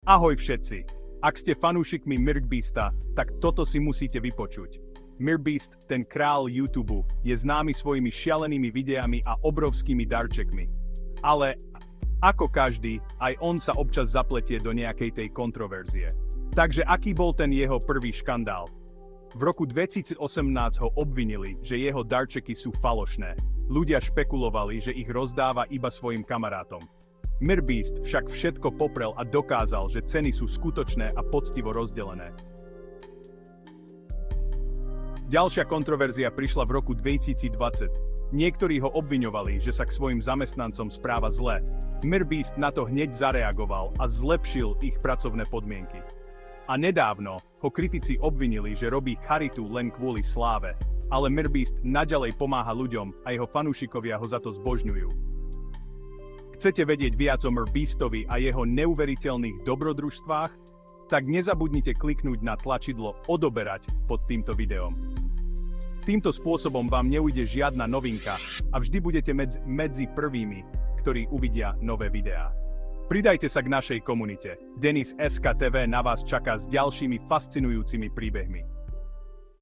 Ahoj všetci! Ak ste fanúšikmi MrBeasta, tak toto si musíte vypočuť. MrBeast, ten král YouTube, je známy svojimi šialenými videami a obrovskými darčekmi. Ale, ako každý, aj on sa občas zapletie do nejakej tej kontroverzie. Takže aký bol ten jeho prvý škandál? V roku 2018 ho obvinili, že jeho darčeky sú falošné. Ľudia špekulovali, že ich rozdáva iba svojim kamarátom. MrBeast však všetko poprel a dokázal, že ceny sú skutočné a poctivo rozdelené. Ďalšia kontroverzia prišla v roku 2020. Niektorí ho obviňovali, že sa k svojim zamestnancom správa zle. MrBeast na to hneď zareagoval a zlepšil ich pracovné podmienky. A nedávno ho kritici obvinili, že robí charitu len kvôli sláve, ale MrBeast naďalej pomáha ľuďom a jeho fanúšikovia ho za to zbožňujú. Chcete vedieť viac o MrBeastovi a jeho neuveriteľných dobrodružstvách? Tak nezabudnite kliknúť na tlačidlo odoberať pod týmto videom. Týmto spôsobom vám neujde žiadna novinka a vždy budete medzi prvými, ktorí uvidia nové videá. Pridajte sa k našej komunite. Denis SK TV na vás čaká s ďalšími fascinujúcimi príbehmi.